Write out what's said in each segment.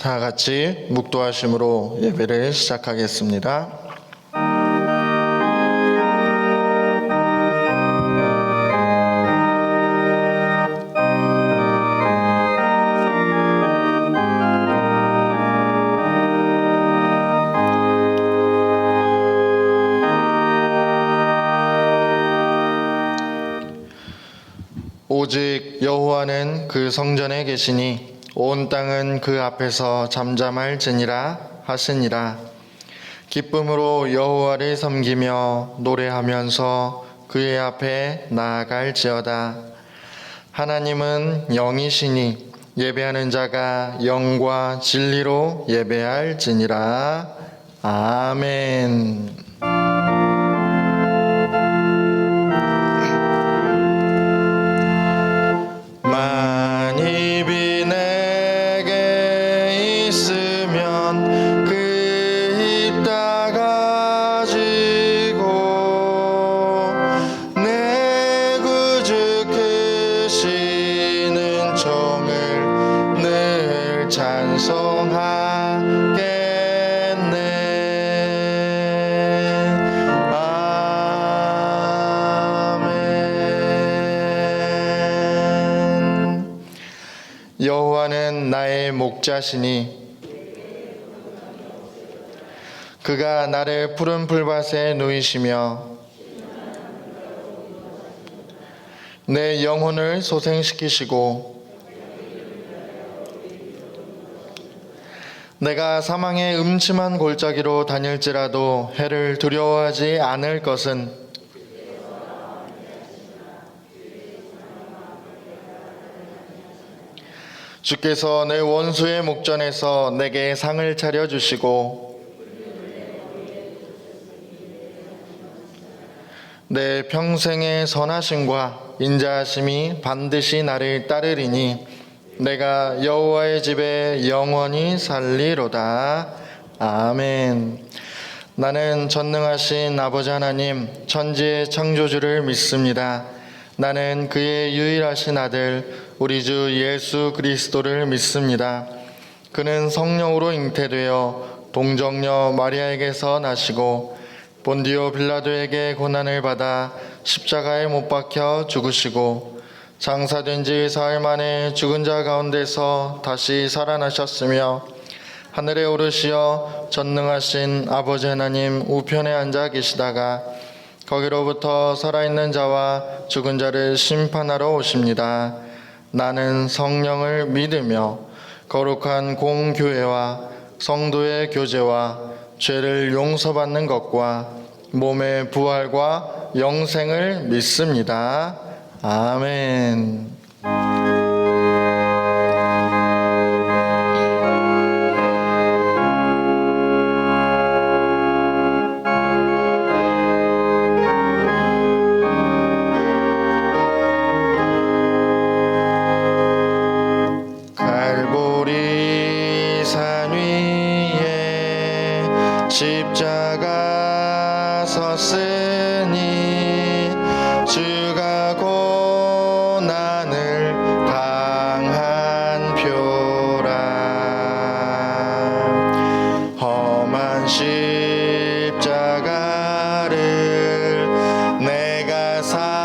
다 같이 묵도하심으로 예배를 시작하겠습니다. 오직 여호와는 그 성전에 계시니 온 땅은 그 앞에서 잠잠할지니라 하시니라. 기쁨으로 여호와를 섬기며 노래하면서 그의 앞에 나아갈지어다. 하나님은 영이시니 예배하는 자가 영과 진리로 예배할지니라. 아멘. 만입이 내게 있으면 그 입 닫아지고 내 구주 크시는 종을 늘 찬송하겠네. 아멘. 여호와는 나의 목자시니 그가 나를 푸른 풀밭에 누이시며 내 영혼을 소생시키시고 내가 사망의 음침한 골짜기로 다닐지라도 해를 두려워하지 않을 것은 주께서 내 원수의 목전에서 내게 상을 차려주시고 내 평생의 선하심과 인자하심이 반드시 나를 따르리니 내가 여호와의 집에 영원히 살리로다. 아멘. 나는 전능하신 아버지 하나님 천지의 창조주를 믿습니다. 나는 그의 유일하신 아들 우리 주 예수 그리스도를 믿습니다. 그는 성령으로 잉태되어 동정녀 마리아에게서 나시고 본디오 빌라도에게 고난을 받아 십자가에 못 박혀 죽으시고 장사된 지 사흘 만에 죽은 자 가운데서 다시 살아나셨으며 하늘에 오르시어 전능하신 아버지 하나님 우편에 앉아 계시다가 거기로부터 살아있는 자와 죽은 자를 심판하러 오십니다. 나는 성령을 믿으며 거룩한 공교회와 성도의 교제와 죄를 용서받는 것과 몸의 부활과 영생을 믿습니다. 아멘. 갈보리 산 위에 십자가 섰으니 주가 고난을 당한 표라. 험한 십자가를 내가 사랑함은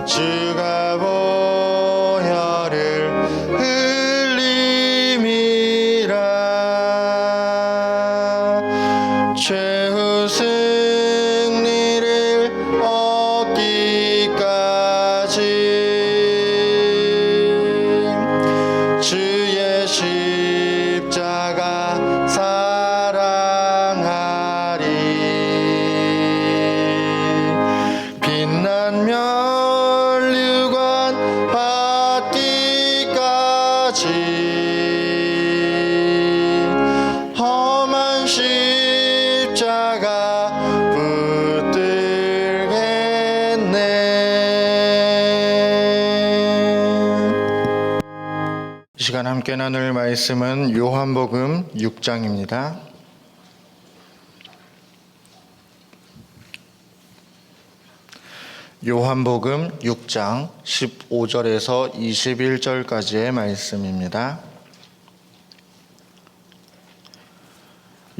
주가 보혈을 흘림이라. 최후 승리를 얻기까지 주의 십자가 사랑하리. 빛난 면류관 받기까지 험한 십자가 붙들겠네. 이 시간 함께 나눌 말씀은 요한복음 6장입니다. 요한복음 6장 15절에서 21절까지의 말씀입니다.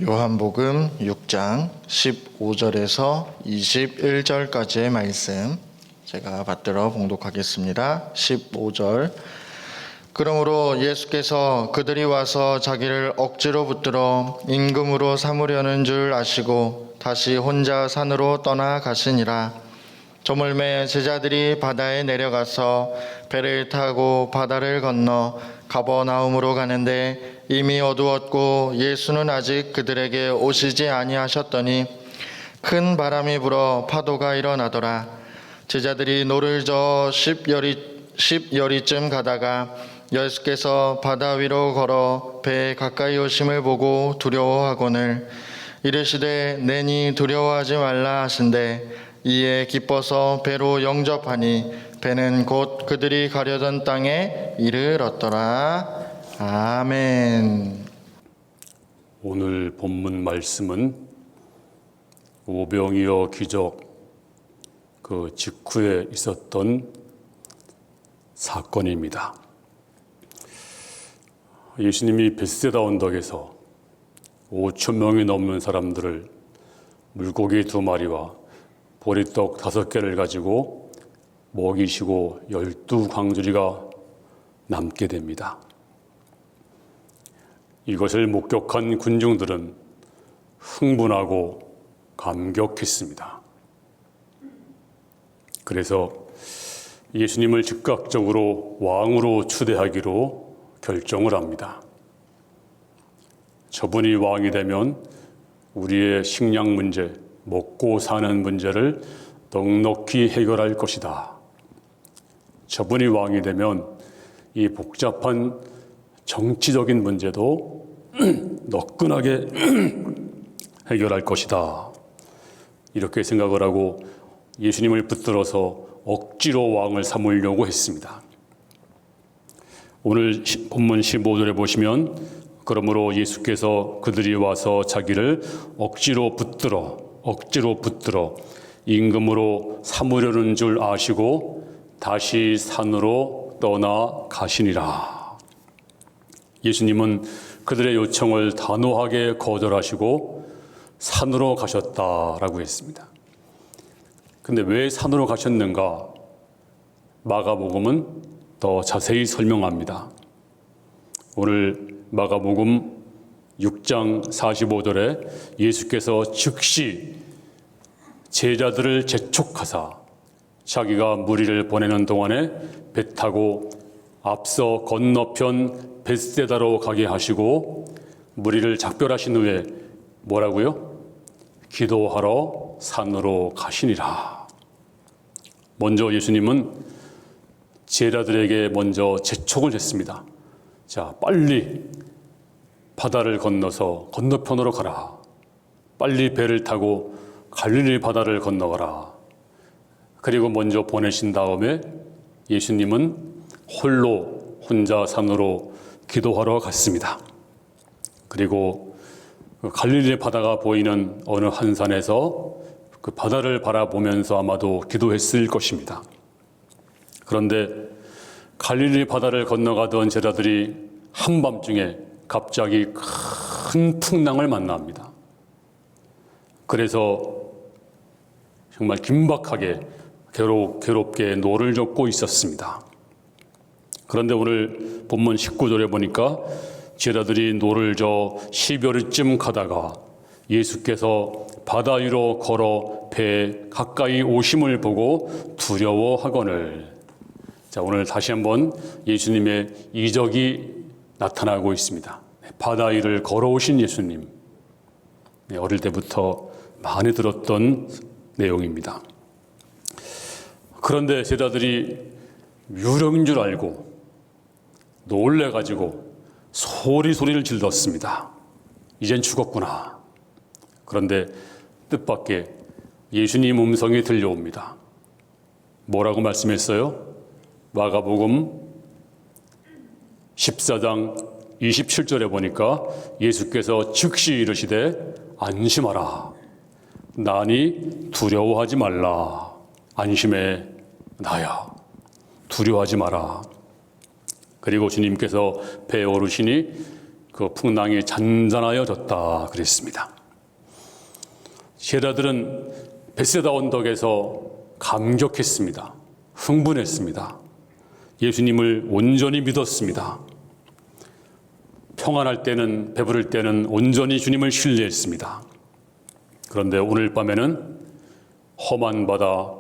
요한복음 6장 15절에서 21절까지의 말씀 제가 받들어 봉독하겠습니다. 15절. 그러므로 예수께서 그들이 와서 자기를 억지로 붙들어 임금으로 삼으려는 줄 아시고 다시 혼자 산으로 떠나가시니라. 저물매 제자들이 바다에 내려가서 배를 타고 바다를 건너 가버나움으로 가는데 이미 어두웠고 예수는 아직 그들에게 오시지 아니하셨더니 큰 바람이 불어 파도가 일어나더라. 제자들이 노를 저어 10여리쯤 가다가 예수께서 바다 위로 걸어 배에 가까이 오심을 보고 두려워하거늘 이르시되 내니 두려워하지 말라 하신대 이에 기뻐서 배로 영접하니 배는 곧 그들이 가려던 땅에 이르렀더라. 아멘. 오늘 본문 말씀은 오병이어 기적 그 직후에 있었던 사건입니다. 예수님이 벳세다 언덕에서 5천 명이 넘는 사람들을 물고기 2마리와 보리떡 5개를 가지고 먹이시고 12광주리가 남게 됩니다. 이것을 목격한 군중들은 흥분하고 감격했습니다. 그래서 예수님을 즉각적으로 왕으로 추대하기로 결정을 합니다. 저분이 왕이 되면 우리의 식량 문제, 먹고 사는 문제를 넉넉히 해결할 것이다. 저분이 왕이 되면 이 복잡한 정치적인 문제도 너끈하게 해결할 것이다. 이렇게 생각을 하고 예수님을 붙들어서 억지로 왕을 삼으려고 했습니다. 오늘 본문 15절에 보시면 그러므로 예수께서 그들이 와서 자기를 억지로 붙들어 임금으로 삼으려는 줄 아시고 다시 산으로 떠나가시니라. 예수님은 그들의 요청을 단호하게 거절하시고 산으로 가셨다라고 했습니다. 근데 왜 산으로 가셨는가? 마가복음은 더 자세히 설명합니다. 오늘 마가복음 6장 45절에 예수께서 즉시 제자들을 재촉하사 자기가 무리를 보내는 동안에 배 타고 앞서 건너편 벳세다로 가게 하시고 무리를 작별하신 후에 뭐라고요? 기도하러 산으로 가시니라. 먼저 예수님은 제자들에게 먼저 재촉을 했습니다. 자, 빨리 바다를 건너서 건너편으로 가라. 빨리 배를 타고 갈릴리 바다를 건너가라. 그리고 먼저 보내신 다음에 예수님은 혼자 산으로 기도하러 갔습니다. 그리고 갈릴리 바다가 보이는 어느 한 산에서 그 바다를 바라보면서 아마도 기도했을 것입니다. 그런데 갈릴리 바다를 건너가던 제자들이 한밤중에 갑자기 큰 풍랑을 만납니다. 그래서 정말 긴박하게 괴롭게 노를 젓고 있었습니다. 그런데 오늘 본문 19절에 보니까 제자들이 노를 저 10여리쯤 가다가 예수께서 바다 위로 걸어 배에 가까이 오심을 보고 두려워하거늘. 자, 오늘 다시 한번 예수님의 이적이 나타나고 있습니다. 바다 위를 걸어오신 예수님. 어릴 때부터 많이 들었던 내용입니다. 그런데 제자들이 유령인 줄 알고 놀래가지고 소리를 질렀습니다. 이젠 죽었구나. 그런데 뜻밖의 예수님 음성이 들려옵니다. 뭐라고 말씀했어요? 마가복음 14장 27절에 보니까 예수께서 즉시 이르시되 안심하라. 나니 두려워하지 말라. 안심해 나야, 두려워하지 마라. 그리고 주님께서 배에 오르시니 그 풍랑이 잔잔하여졌다 그랬습니다. 제자들은 벳세다 언덕에서 감격했습니다. 흥분했습니다. 예수님을 온전히 믿었습니다. 평안할 때는, 배부를 때는 온전히 주님을 신뢰했습니다. 그런데 오늘 밤에는 험한 바다,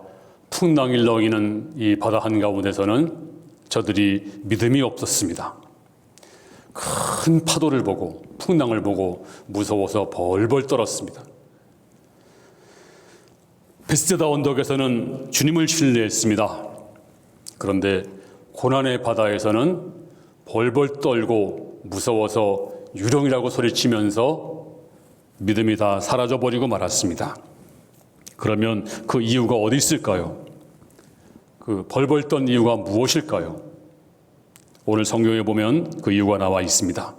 풍랑이 일렁이는 이 바다 한가운데서는 저들이 믿음이 없었습니다. 큰 파도를 보고 풍랑을 보고 무서워서 벌벌 떨었습니다. 벳세다 언덕에서는 주님을 신뢰했습니다. 그런데 고난의 바다에서는 벌벌 떨고 무서워서 유령이라고 소리치면서 믿음이 다 사라져버리고 말았습니다. 그러면 그 이유가 어디 있을까요? 그 벌벌 떤 이유가 무엇일까요? 오늘 성경에 보면 그 이유가 나와 있습니다.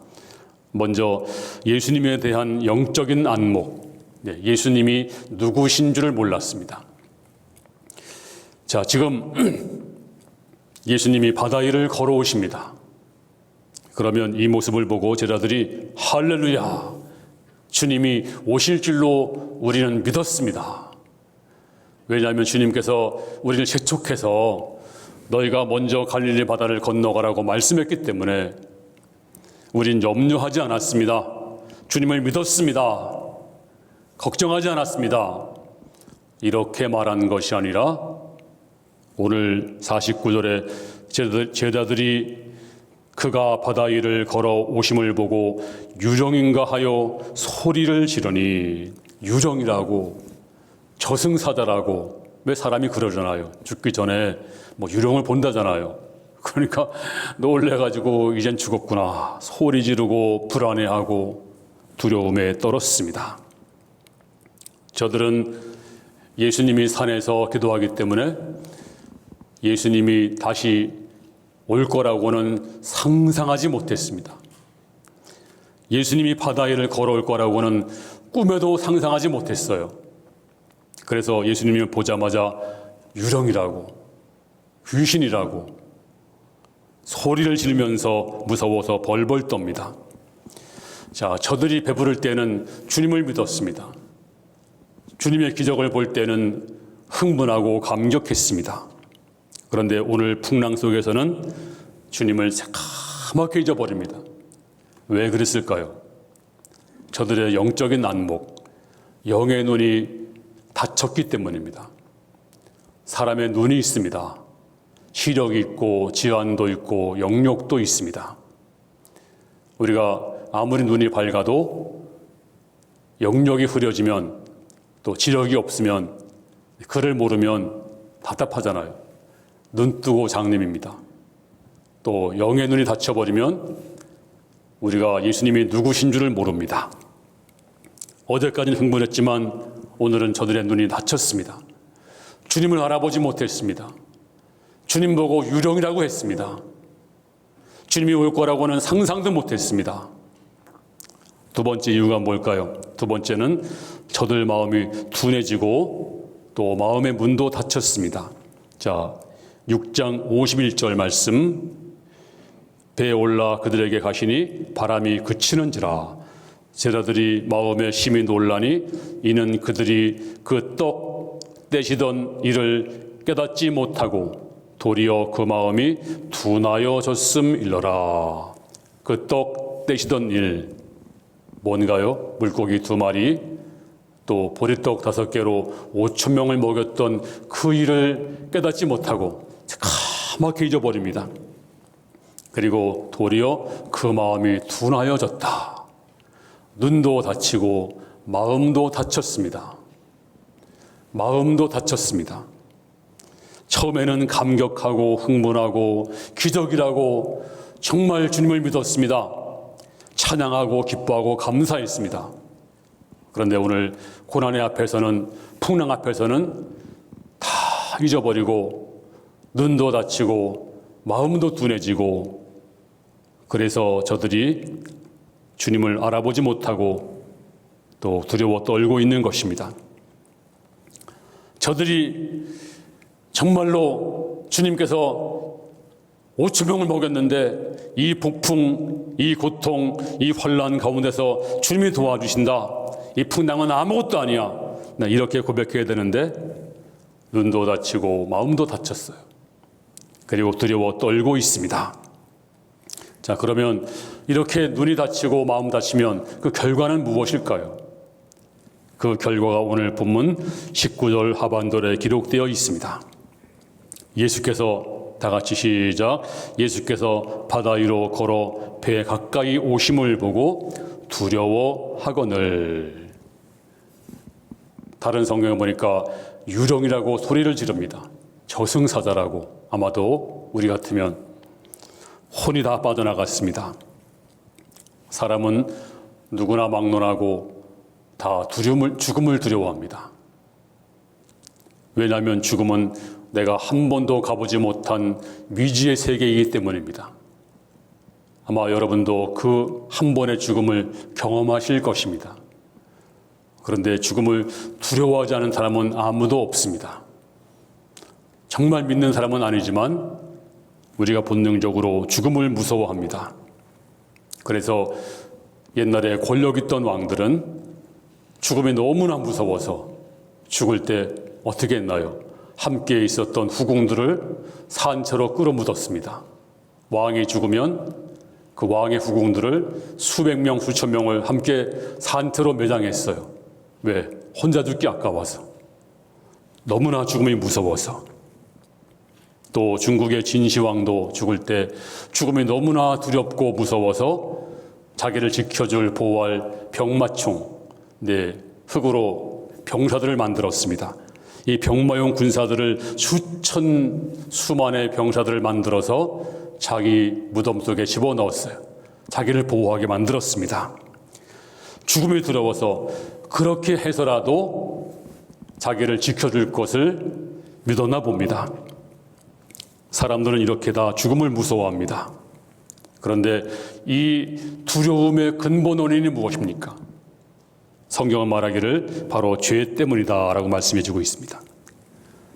먼저 예수님에 대한 영적인 안목, 예수님이 누구신 줄을 몰랐습니다. 자, 지금 예수님이 바다 위를 걸어오십니다. 그러면 이 모습을 보고 제자들이 할렐루야, 주님이 오실 줄로 우리는 믿었습니다. 왜냐하면 주님께서 우리를 재촉해서 너희가 먼저 갈릴리 바다를 건너가라고 말씀했기 때문에 우린 염려하지 않았습니다. 주님을 믿었습니다. 걱정하지 않았습니다. 이렇게 말한 것이 아니라 오늘 49절에 제자들이 그가 바다 위를 걸어오심을 보고 유령인가 하여 소리를 지르니, 유령이라고, 저승사자라고, 왜 사람이 그러잖아요. 죽기 전에 뭐 유령을 본다잖아요. 그러니까 놀래가지고 이젠 죽었구나, 소리 지르고 불안해하고 두려움에 떨었습니다. 저들은 예수님이 산에서 기도하기 때문에 예수님이 다시 올 거라고는 상상하지 못했습니다. 예수님이 바다 위를 걸어올 거라고는 꿈에도 상상하지 못했어요. 그래서 예수님을 보자마자 유령이라고, 귀신이라고 소리를 지르면서 무서워서 벌벌 떱니다. 자, 저들이 배부를 때는 주님을 믿었습니다. 주님의 기적을 볼 때는 흥분하고 감격했습니다. 그런데 오늘 풍랑 속에서는 주님을 새까맣게 잊어버립니다. 왜 그랬을까요? 저들의 영적인 안목, 영의 눈이 닫혔기 때문입니다. 사람의 눈이 있습니다. 시력이 있고 지환도 있고 영역도 있습니다. 우리가 아무리 눈이 밝아도 영역이 흐려지면, 또 지력이 없으면, 글을 모르면 답답하잖아요. 눈 뜨고 장님입니다. 또 영의 눈이 닫혀버리면 우리가 예수님이 누구신 줄을 모릅니다. 어제까지는 흥분했지만 오늘은 저들의 눈이 닫혔습니다. 주님을 알아보지 못했습니다. 주님 보고 유령이라고 했습니다. 주님이 올 거라고는 상상도 못했습니다. 두 번째 이유가 뭘까요? 두 번째는 저들 마음이 둔해지고 또 마음의 문도 닫혔습니다. 자, 6장 51절 말씀, 배에 올라 그들에게 가시니 바람이 그치는지라 제자들이 마음에 심히 놀라니 이는 그들이 그 떡 떼시던 일을 깨닫지 못하고 도리어 그 마음이 둔하여졌음일러라. 그 떡 떼시던 일 뭔가요? 물고기 2마리, 또 보리떡 5개로 5,000명을 먹였던 그 일을 깨닫지 못하고 까맣게 잊어버립니다. 그리고 도리어 그 마음이 둔하여졌다. 눈도 닫히고 마음도 닫혔습니다. 마음도 닫혔습니다. 처음에는 감격하고 흥분하고 기적이라고 정말 주님을 믿었습니다. 찬양하고 기뻐하고 감사했습니다. 그런데 오늘 고난의 앞에서는, 풍랑 앞에서는 다 잊어버리고 눈도 닫히고 마음도 둔해지고, 그래서 저들이 주님을 알아보지 못하고 또 두려워 떨고 있는 것입니다. 저들이 정말로 주님께서 5천 명을 먹였는데 이 폭풍, 이 고통, 이 환난 가운데서 주님이 도와주신다. 이 풍랑은 아무것도 아니야. 나 이렇게 고백해야 되는데 눈도 다치고 마음도 다쳤어요. 그리고 두려워 떨고 있습니다. 자, 그러면 이렇게 눈이 다치고 마음 다치면 그 결과는 무엇일까요? 그 결과가 오늘 본문 19절 하반절에 기록되어 있습니다. 예수께서 다 같이 시작. 예수께서 바다 위로 걸어 배 가까이 오심을 보고 두려워하거늘. 다른 성경에 보니까 유령이라고 소리를 지릅니다. 저승사자라고. 아마도 우리 같으면 혼이 다 빠져나갔습니다. 사람은 누구나 막론하고 다 죽음을 두려워합니다. 왜냐하면 죽음은 내가 한 번도 가보지 못한 미지의 세계이기 때문입니다. 아마 여러분도 그 한 번의 죽음을 경험하실 것입니다. 그런데 죽음을 두려워하지 않은 사람은 아무도 없습니다. 정말 믿는 사람은 아니지만 우리가 본능적으로 죽음을 무서워합니다. 그래서 옛날에 권력 있던 왕들은 죽음이 너무나 무서워서 죽을 때 어떻게 했나요? 함께 있었던 후궁들을 산채로 끌어묻었습니다. 왕이 죽으면 그 왕의 후궁들을 수백 명, 수천 명을 함께 산채로 매장했어요. 왜? 혼자 죽기 아까워서. 너무나 죽음이 무서워서. 또 중국의 진시황도 죽을 때 죽음이 너무나 두렵고 무서워서 자기를 지켜줄 보호할 병마총, 흙으로 병사들을 만들었습니다. 이 병마용 군사들을 수만의 병사들을 만들어서 자기 무덤 속에 집어넣었어요. 자기를 보호하게 만들었습니다. 죽음이 두려워서 그렇게 해서라도 자기를 지켜줄 것을 믿었나 봅니다. 사람들은 이렇게 다 죽음을 무서워합니다. 그런데 이 두려움의 근본 원인이 무엇입니까? 성경은 말하기를 바로 죄 때문이다라고 말씀해 주고 있습니다.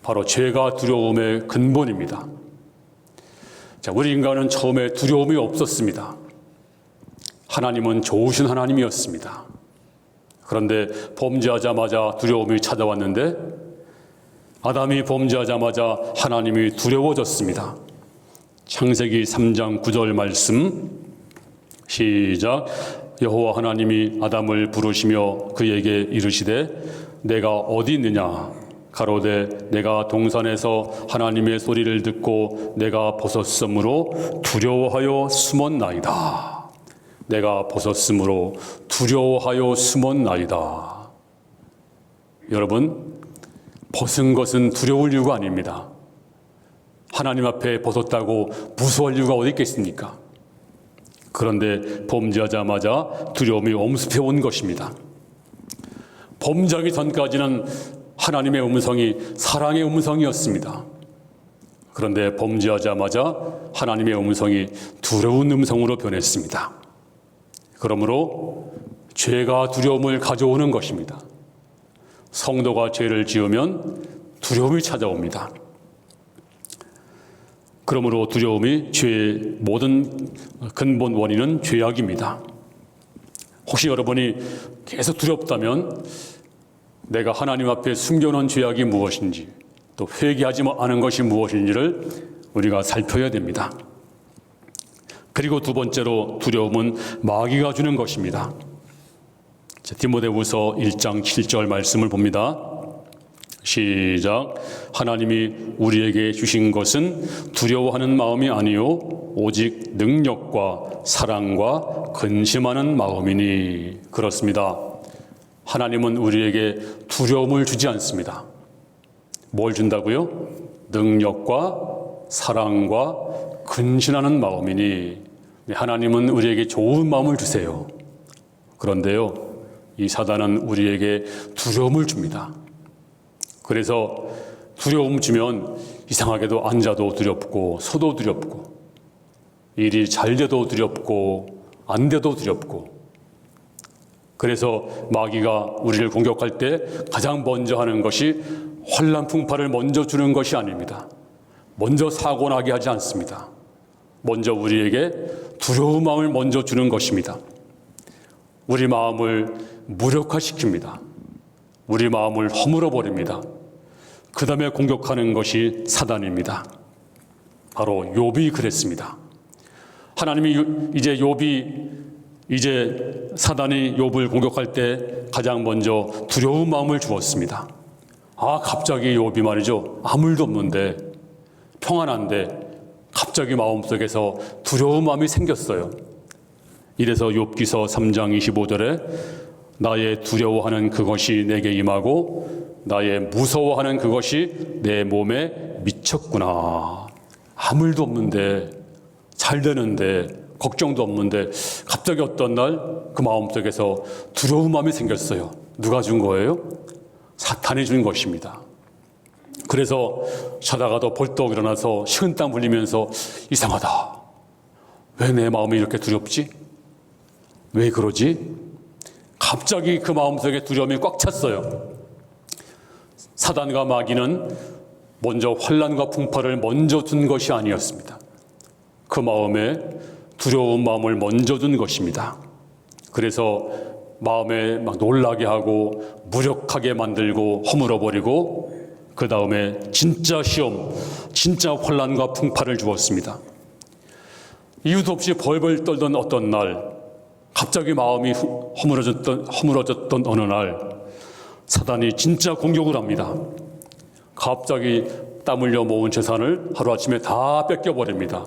바로 죄가 두려움의 근본입니다. 자, 우리 인간은 처음에 두려움이 없었습니다. 하나님은 좋으신 하나님이었습니다. 그런데 범죄하자마자 두려움이 찾아왔는데 아담이 범죄하자마자 하나님이 두려워졌습니다. 창세기 3장 9절 말씀 시작. 여호와 하나님이 아담을 부르시며 그에게 이르시되 내가 어디 있느냐 가로되 내가 동산에서 하나님의 소리를 듣고 내가 벗었으므로 두려워하여 숨었나이다. 내가 벗었으므로 두려워하여 숨었나이다. 여러분, 벗은 것은 두려울 이유가 아닙니다. 하나님 앞에 벗었다고 무서워할 이유가 어디 있겠습니까? 그런데 범죄하자마자 두려움이 엄습해 온 것입니다. 범죄하기 전까지는 하나님의 음성이 사랑의 음성이었습니다. 그런데 범죄하자마자 하나님의 음성이 두려운 음성으로 변했습니다. 그러므로 죄가 두려움을 가져오는 것입니다. 성도가 죄를 지으면 두려움이 찾아옵니다. 그러므로 두려움이 죄의 모든 근본 원인은 죄악입니다. 혹시 여러분이 계속 두렵다면 내가 하나님 앞에 숨겨놓은 죄악이 무엇인지 또 회개하지 않은 것이 무엇인지를 우리가 살펴야 됩니다. 그리고 두 번째로 두려움은 마귀가 주는 것입니다. 디모데후서 1장 7절 말씀을 봅니다. 시작. 하나님이 우리에게 주신 것은 두려워하는 마음이 아니요 오직 능력과 사랑과 근심하는 마음이니. 그렇습니다. 하나님은 우리에게 두려움을 주지 않습니다. 뭘 준다고요? 능력과 사랑과 근신하는 마음이니. 하나님은 우리에게 좋은 마음을 주세요. 그런데요, 이 사단은 우리에게 두려움을 줍니다. 그래서 두려움 주면 이상하게도 앉아도 두렵고 서도 두렵고 일이 잘 돼도 두렵고 안 돼도 두렵고, 그래서 마귀가 우리를 공격할 때 가장 먼저 하는 것이 환난 풍파를 먼저 주는 것이 아닙니다. 먼저 사고 나게 하지 않습니다. 먼저 우리에게 두려운 마음을 먼저 주는 것입니다. 우리 마음을 무력화시킵니다. 우리 마음을 허물어 버립니다. 그 다음에 공격하는 것이 사단입니다. 바로 욥이 그랬습니다. 하나님이 이제 사단이 욥을 공격할 때 가장 먼저 두려운 마음을 주었습니다. 갑자기 욥이 말이죠. 아무 일도 없는데 평안한데 갑자기 마음속에서 두려운 마음이 생겼어요. 이래서 욥기서 3장 25절에 나의 두려워하는 그것이 내게 임하고 나의 무서워하는 그것이 내 몸에 미쳤구나. 아무 일도 없는데 잘 되는데 걱정도 없는데 갑자기 어떤 날 그 마음속에서 두려운 마음이 생겼어요. 누가 준 거예요? 사탄이 준 것입니다. 그래서 자다가도 벌떡 일어나서 식은땀 흘리면서 이상하다. 왜 내 마음이 이렇게 두렵지? 왜 그러지? 갑자기 그 마음속에 두려움이 꽉 찼어요. 사단과 마귀는 먼저 환난과 풍파를 먼저 둔 것이 아니었습니다. 그 마음에 두려운 마음을 먼저 둔 것입니다. 그래서 마음에 막 놀라게 하고 무력하게 만들고 허물어버리고 그 다음에 진짜 시험, 진짜 환난과 풍파를 주었습니다. 이유도 없이 벌벌 떨던 어떤 날, 갑자기 마음이 허물어졌던 어느 날 사단이 진짜 공격을 합니다. 갑자기 땀 흘려 모은 재산을 하루아침에 다 뺏겨버립니다.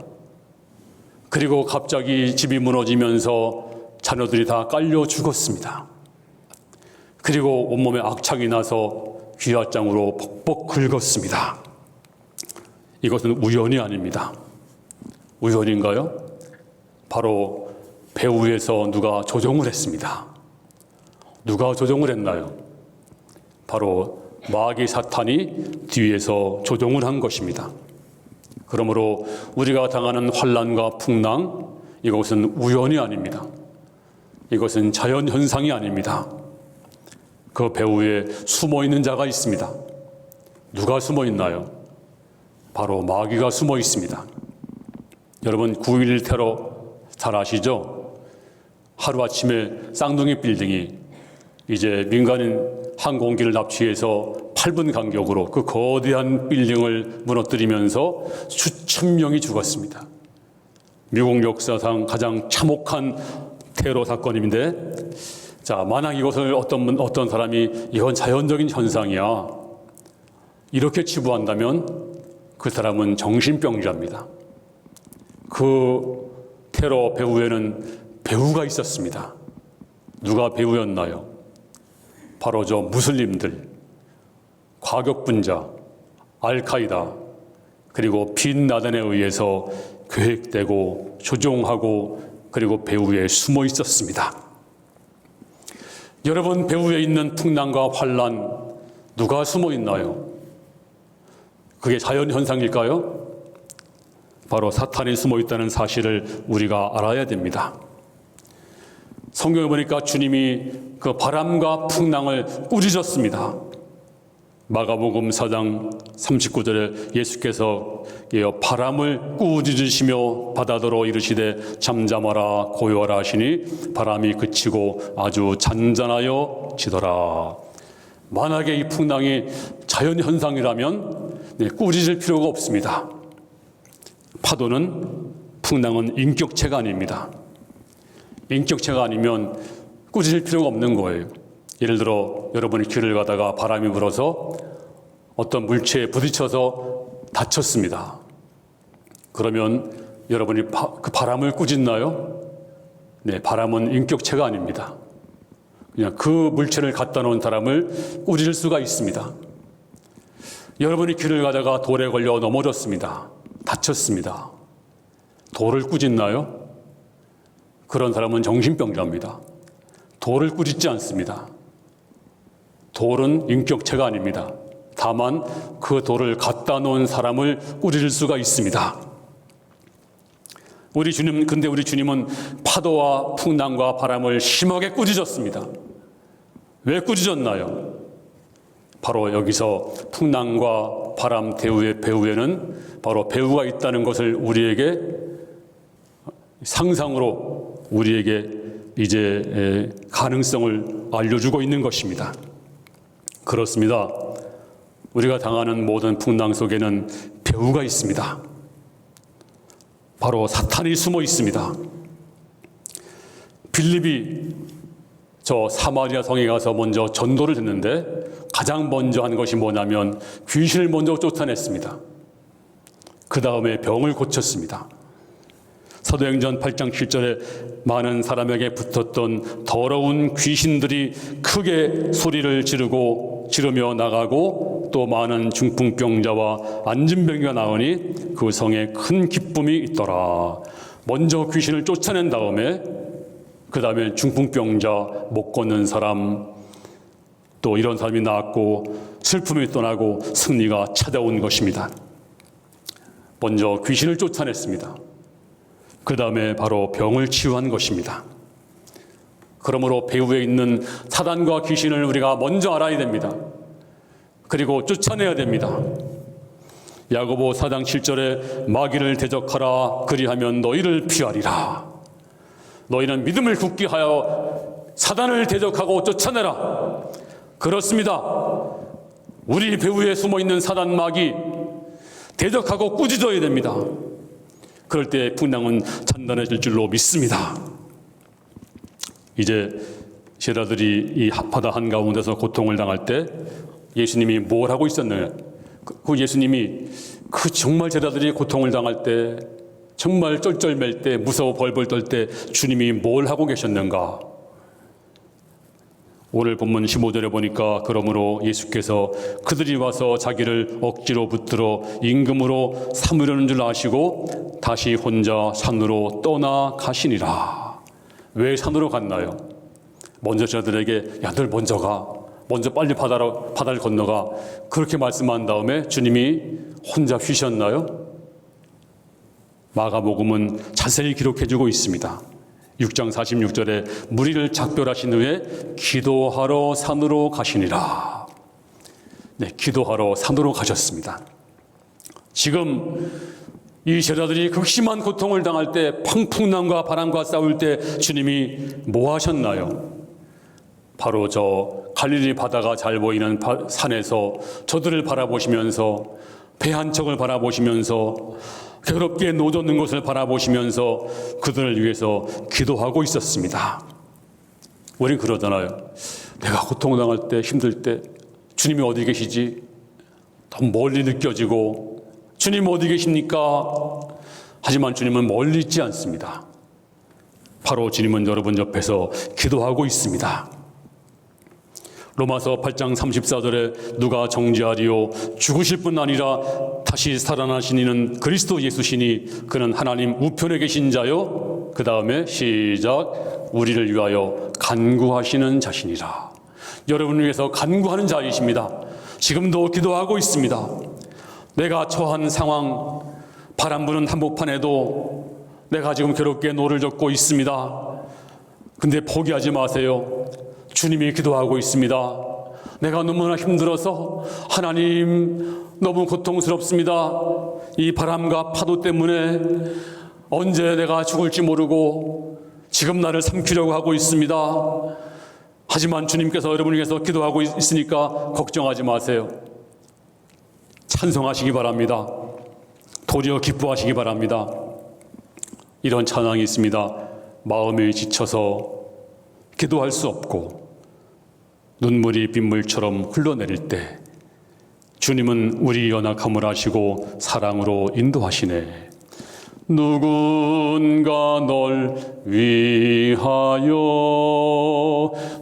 그리고 갑자기 집이 무너지면서 자녀들이 다 깔려 죽었습니다. 그리고 온몸에 악창이 나서 귀화장으로 벅벅 긁었습니다. 이것은 우연이 아닙니다. 우연인가요? 바로 배후에서 누가 조종을 했습니다. 누가 조종을 했나요? 바로 마귀 사탄이 뒤에서 조종을 한 것입니다. 그러므로 우리가 당하는 환난과 풍랑, 이것은 우연이 아닙니다. 이것은 자연현상이 아닙니다. 그 배후에 숨어있는 자가 있습니다. 누가 숨어 있나요? 바로 마귀가 숨어 있습니다. 여러분 9.11 테러 잘 아시죠? 하루아침에 쌍둥이 빌딩이 이제 민간인 항공기를 납치해서 8분 간격으로 그 거대한 빌딩을 무너뜨리면서 수천 명이 죽었습니다. 미국 역사상 가장 참혹한 테러 사건인데, 자, 만약 이것을 어떤 사람이 이건 자연적인 현상이야 이렇게 치부한다면 그 사람은 정신병자입니다. 그 테러 배후에는 배후가 있었습니다. 누가 배후였나요? 바로 저 무슬림들, 과격분자, 알카이다, 그리고 빈 라덴에 의해서 계획되고 조종하고 그리고 배후에 숨어 있었습니다. 여러분 배후에 있는 풍랑과 환란 누가 숨어 있나요? 그게 자연현상일까요? 바로 사탄이 숨어 있다는 사실을 우리가 알아야 됩니다. 성경에 보니까 주님이 그 바람과 풍랑을 꾸짖었습니다. 마가복음 4장 39절에 예수께서 바람을 꾸짖으시며 바다더러 이르시되 잠잠하라 고요하라 하시니 바람이 그치고 아주 잔잔하여 지더라. 만약에 이 풍랑이 자연현상이라면 꾸짖을 필요가 없습니다. 파도는, 풍랑은 인격체가 아닙니다. 인격체가 아니면 꾸짖을 필요가 없는 거예요. 예를 들어 여러분이 길을 가다가 바람이 불어서 어떤 물체에 부딪혀서 다쳤습니다. 그러면 여러분이 그 바람을 꾸짖나요? 네, 바람은 인격체가 아닙니다. 그냥 그 물체를 갖다 놓은 사람을 꾸짖을 수가 있습니다. 여러분이 길을 가다가 돌에 걸려 넘어졌습니다. 다쳤습니다. 돌을 꾸짖나요? 그런 사람은 정신병자입니다. 돌을 꾸짖지 않습니다. 돌은 인격체가 아닙니다. 다만 그 돌을 갖다 놓은 사람을 꾸짖을 수가 있습니다. 근데 우리 주님은 파도와 풍랑과 바람을 심하게 꾸짖었습니다. 왜 꾸짖었나요? 바로 여기서 풍랑과 바람 대우의 배후에는 바로 배우가 있다는 것을 우리에게 상상으로 우리에게 이제 가능성을 알려주고 있는 것입니다. 그렇습니다. 우리가 당하는 모든 풍랑 속에는 배후가 있습니다. 바로 사탄이 숨어 있습니다. 빌립이 저 사마리아 성에 가서 먼저 전도를 했는데 가장 먼저 한 것이 뭐냐면 귀신을 먼저 쫓아냈습니다. 그 다음에 병을 고쳤습니다. 사도행전 8장 7절에 많은 사람에게 붙었던 더러운 귀신들이 크게 소리를 지르며 나가고 또 많은 중풍병자와 안진병자가 나으니 그 성에 큰 기쁨이 있더라. 먼저 귀신을 쫓아낸 다음에 그 다음에 중풍병자, 못 걷는 사람, 또 이런 사람이 나왔고 슬픔이 떠나고 승리가 찾아온 것입니다. 먼저 귀신을 쫓아냈습니다. 그 다음에 바로 병을 치유한 것입니다. 그러므로 배후에 있는 사단과 귀신을 우리가 먼저 알아야 됩니다. 그리고 쫓아내야 됩니다. 야고보 4장 7절에 마귀를 대적하라 그리하면 너희를 피하리라. 너희는 믿음을 굳게 하여 사단을 대적하고 쫓아내라. 그렇습니다. 우리 배후에 숨어있는 사단 마귀 대적하고 꾸짖어야 됩니다. 그럴 때 풍랑은 잔단해질 줄로 믿습니다. 이제 제자들이 이 바다 한가운데서 고통을 당할 때 예수님이 뭘 하고 있었나요? 그 예수님이 정말 제자들이 고통을 당할 때 정말 쩔쩔맬 때 무서워 벌벌 떨 때 주님이 뭘 하고 계셨는가? 오늘 본문 15절에 보니까 그러므로 예수께서 그들이 와서 자기를 억지로 붙들어 임금으로 삼으려는 줄 아시고 다시 혼자 산으로 떠나가시니라. 왜 산으로 갔나요? 먼저 저들에게 야, 널 먼저 가. 먼저 빨리 바다를 건너가. 그렇게 말씀한 다음에 주님이 혼자 쉬셨나요? 마가복음은 자세히 기록해주고 있습니다. 6장 46절에 무리를 작별하신 후에 기도하러 산으로 가시니라. 네, 기도하러 산으로 가셨습니다. 지금 이 제자들이 극심한 고통을 당할 때 풍랑과 바람과 싸울 때 주님이 뭐 하셨나요? 바로 저 갈릴리 바다가 잘 보이는 산에서 저들을 바라보시면서 배 한 척을 바라보시면서 괴롭게 노젓는 것을 바라보시면서 그들을 위해서 기도하고 있었습니다. 우린 그러잖아요. 내가 고통당할 때 힘들 때 주님이 어디 계시지? 너무 멀리 느껴지고 주님 어디 계십니까? 하지만 주님은 멀리 있지 않습니다. 바로 주님은 여러분 옆에서 기도하고 있습니다. 로마서 8장 34절에 누가 정죄하리요 죽으실 뿐 아니라 다시 살아나신 이는 그리스도 예수시니 그는 하나님 우편에 계신 자요. 그 다음에 시작 우리를 위하여 간구하시는 자신이라. 여러분을 위해서 간구하는 자이십니다. 지금도 기도하고 있습니다. 내가 처한 상황 바람 부는 한복판에도 내가 지금 괴롭게 노를 젓고 있습니다. 근데 포기하지 마세요. 주님이 기도하고 있습니다. 내가 너무나 힘들어서 하나님 너무 고통스럽습니다. 이 바람과 파도 때문에 언제 내가 죽을지 모르고 지금 나를 삼키려고 하고 있습니다. 하지만 주님께서 여러분을 위해서 기도하고 있으니까 걱정하지 마세요. 찬송하시기 바랍니다. 도리어 기뻐하시기 바랍니다. 이런 찬양이 있습니다. 마음이 지쳐서 기도할 수 없고 눈물이 빗물처럼 흘러내릴 때 주님은 우리 연약함을 아시고 사랑으로 인도하시네. 누군가 널 위하여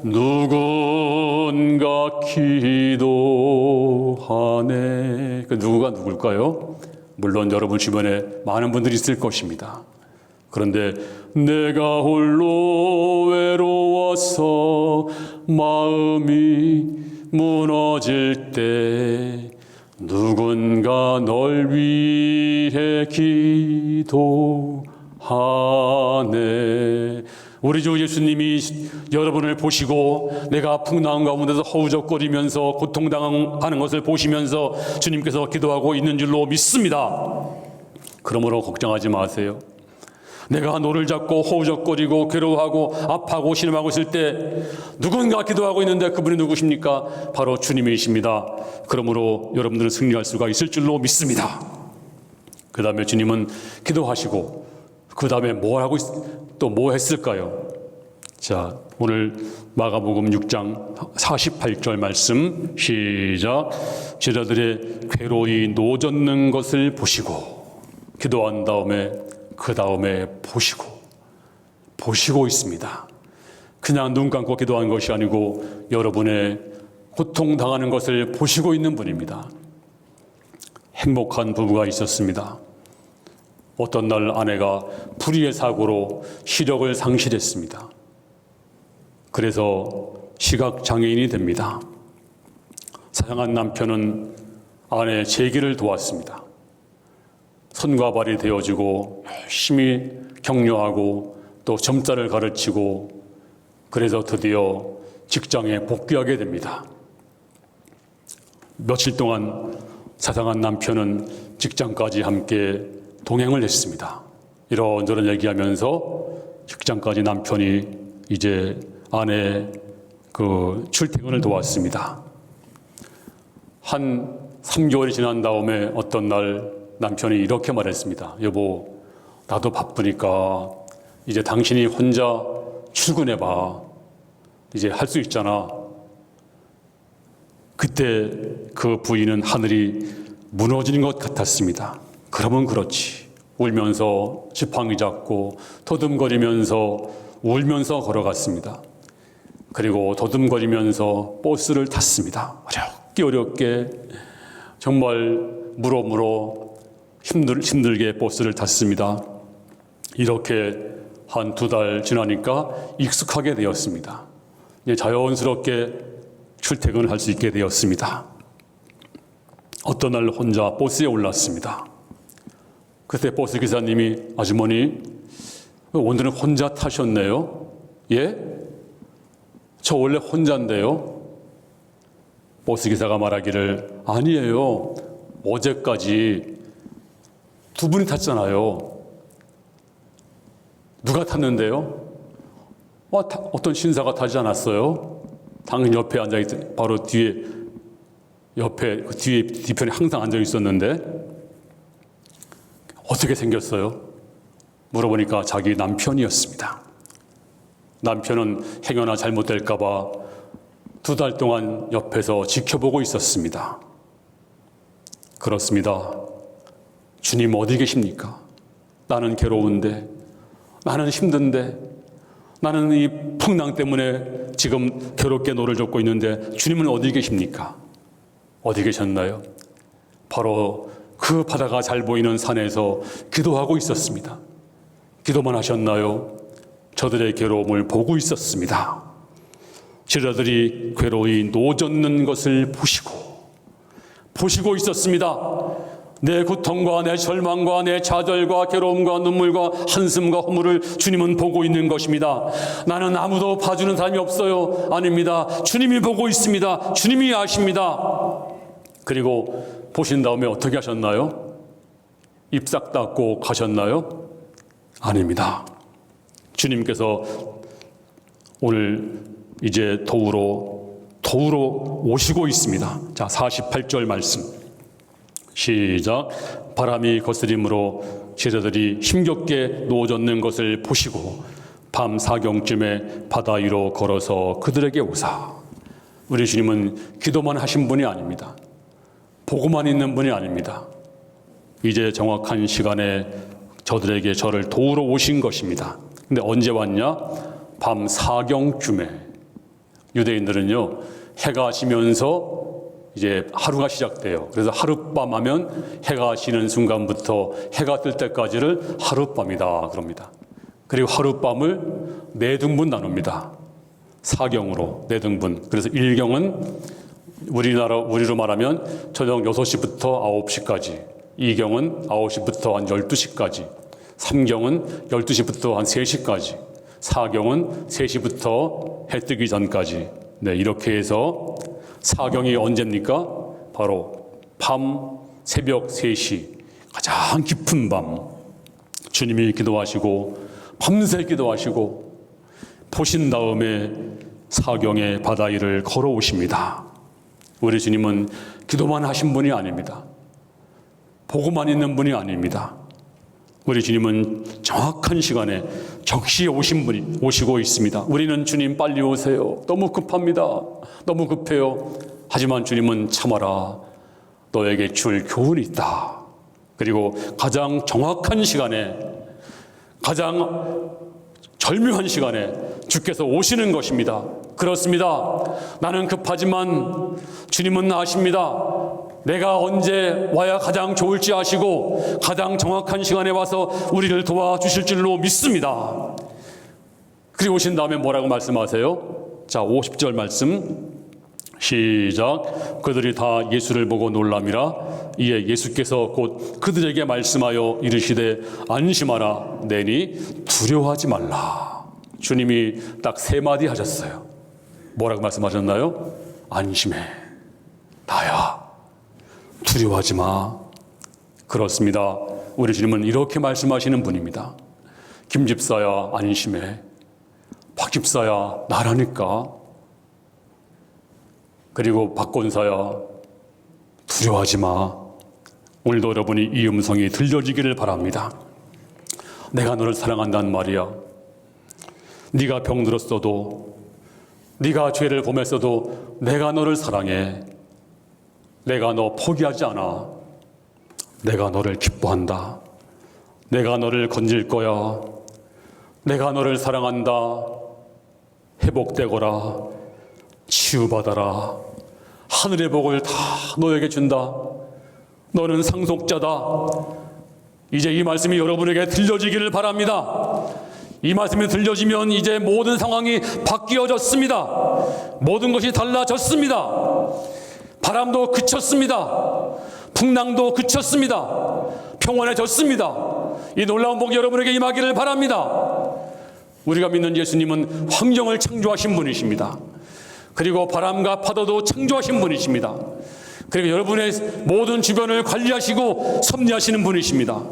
누군가 기도하네. 그 누구가 누굴까요? 물론 여러분 주변에 많은 분들이 있을 것입니다. 그런데 내가 홀로 외로워서 마음이 무너질 때 누군가 널 위해 기도하네. 하네. 우리 주 예수님이 여러분을 보시고 내가 풍랑한 가운데서 허우적거리면서 고통당하는 것을 보시면서 주님께서 기도하고 있는 줄로 믿습니다. 그러므로 걱정하지 마세요. 내가 노를 잡고 허우적거리고 괴로워하고 아파하고 신음하고 있을 때 누군가 기도하고 있는데 그분이 누구십니까? 바로 주님이십니다. 그러므로 여러분들은 승리할 수가 있을 줄로 믿습니다. 그 다음에 주님은 기도하시고 그 다음에 또 뭐 했을까요? 자, 오늘 마가복음 6장 48절 말씀 시작. 제자들의 괴로이 노젓는 것을 보시고 기도한 다음에 그 다음에 보시고 있습니다. 그냥 눈 감고 기도한 것이 아니고 여러분의 고통당하는 것을 보시고 있는 분입니다. 행복한 부부가 있었습니다. 어떤 날 아내가 불의의 사고로 시력을 상실했습니다. 그래서 시각장애인이 됩니다. 사랑한 남편은 아내의 재기를 도왔습니다. 손과 발이 되어주고 열심히 격려하고 또 점자를 가르치고 그래서 드디어 직장에 복귀하게 됩니다. 며칠 동안 사랑한 남편은 직장까지 함께 동행을 했습니다. 이런저런 얘기하면서 직장까지 남편이 이제 아내의 그 출퇴근을 도왔습니다. 한 3개월이 지난 다음에 어떤 날 남편이 이렇게 말했습니다. 여보, 나도 바쁘니까 이제 당신이 혼자 출근해봐. 이제 할 수 있잖아. 그때 그 부인은 하늘이 무너지는 것 같았습니다. 그러면 그렇지. 울면서 지팡이 잡고 더듬거리면서 울면서 걸어갔습니다. 그리고 더듬거리면서 버스를 탔습니다. 어렵게 정말 물어 힘들게 버스를 탔습니다. 이렇게 한 2달 지나니까 익숙하게 되었습니다. 이제 자연스럽게 출퇴근을 할 수 있게 되었습니다. 어떤 날 혼자 버스에 올랐습니다. 그때 버스 기사님이 아주머니 오늘은 혼자 타셨네요? 예? 저 원래 혼자인데요? 버스 기사가 말하기를 아니에요. 어제까지 2분이 탔잖아요. 누가 탔는데요? 어떤 신사가 타지 않았어요? 당신 옆에 앉아있던 바로 뒤편에 항상 앉아 있었는데 어떻게 생겼어요? 물어보니까 자기 남편이었습니다. 남편은 행여나 잘못될까 봐 2달 동안 옆에서 지켜보고 있었습니다. 그렇습니다. 주님 어디 계십니까? 나는 괴로운데, 나는 힘든데, 나는 이 풍랑 때문에 지금 괴롭게 노를 젓고 있는데 주님은 어디 계십니까? 어디 계셨나요? 바로 그 바다가 잘 보이는 산에서 기도하고 있었습니다. 기도만 하셨나요? 저들의 괴로움을 보고 있었습니다. 제자들이 괴로이 노젓는 것을 보시고 있었습니다. 내 고통과 내 절망과 내 좌절과 괴로움과 눈물과 한숨과 허물을 주님은 보고 있는 것입니다. 나는 아무도 봐주는 사람이 없어요. 아닙니다. 주님이 보고 있습니다. 주님이 아십니다. 그리고 보신 다음에 어떻게 하셨나요? 입 싹 닫고 가셨나요? 아닙니다. 주님께서 오늘 이제 도우러 오시고 있습니다. 자, 48절 말씀 시작. 바람이 거스림으로 제자들이 힘겹게 노젓는 것을 보시고 밤 4경쯤에 바다 위로 걸어서 그들에게 오사. 우리 주님은 기도만 하신 분이 아닙니다. 보고만 있는 분이 아닙니다. 이제 정확한 시간에 저를 도우러 오신 것입니다. 근데 언제 왔냐? 밤 4경쯤에. 유대인들은요, 해가 지면서 이제 하루가 시작돼요. 그래서 하룻밤 하면 해가 지는 순간부터 해가 뜰 때까지를 하룻밤이다 그럽니다. 그리고 하룻밤을 4등분 나눕니다. 4경으로 4등분. 그래서 1경은 우리로 말하면 저녁 6시부터 9시까지, 2경은 9시부터 한 12시까지, 3경은 12시부터 한 3시까지, 4경은 3시부터 해 뜨기 전까지. 네, 이렇게 해서 4경이 언제입니까? 바로 밤 새벽 3시, 가장 깊은 밤 주님이 기도하시고 밤새 기도하시고 보신 다음에 4경의 바다 위를 걸어오십니다. 우리 주님은 기도만 하신 분이 아닙니다. 보고만 있는 분이 아닙니다. 우리 주님은 정확한 시간에 적시에 오시고 있습니다. 우리는 주님 빨리 오세요. 너무 급합니다. 너무 급해요. 하지만 주님은 참아라. 너에게 줄 교훈이 있다. 그리고 가장 정확한 시간에, 가장 절묘한 시간에 주께서 오시는 것입니다. 그렇습니다. 나는 급하지만 주님은 아십니다. 내가 언제 와야 가장 좋을지 아시고 가장 정확한 시간에 와서 우리를 도와주실 줄로 믿습니다. 그리고 오신 다음에 뭐라고 말씀하세요? 자, 50절 말씀 시작. 그들이 다 예수를 보고 놀람이라. 이에 예수께서 곧 그들에게 말씀하여 이르시되 안심하라. 내니 두려워하지 말라. 주님이 딱 3마디 하셨어요. 뭐라고 말씀하셨나요? 안심해. 나야. 두려워하지 마. 그렇습니다. 우리 주님은 이렇게 말씀하시는 분입니다. 김 집사야 안심해. 박 집사야 나라니까. 그리고 박 권사야 두려워하지 마. 오늘도 여러분이 이 음성이 들려지기를 바랍니다. 내가 너를 사랑한다는 말이야. 네가 병들었어도, 네가 죄를 범했어도 내가 너를 사랑해. 내가 너 포기하지 않아. 내가 너를 기뻐한다. 내가 너를 건질 거야. 내가 너를 사랑한다. 회복되거라. 치유받아라. 하늘의 복을 다 너에게 준다. 너는 상속자다. 이제 이 말씀이 여러분에게 들려지기를 바랍니다. 이 말씀이 들려지면 이제 모든 상황이 바뀌어졌습니다. 모든 것이 달라졌습니다. 바람도 그쳤습니다. 풍랑도 그쳤습니다. 평온해졌습니다. 이 놀라운 복이 여러분에게 임하기를 바랍니다. 우리가 믿는 예수님은 환경을 창조하신 분이십니다. 그리고 바람과 파도도 창조하신 분이십니다. 그리고 여러분의 모든 주변을 관리하시고 섭리하시는 분이십니다.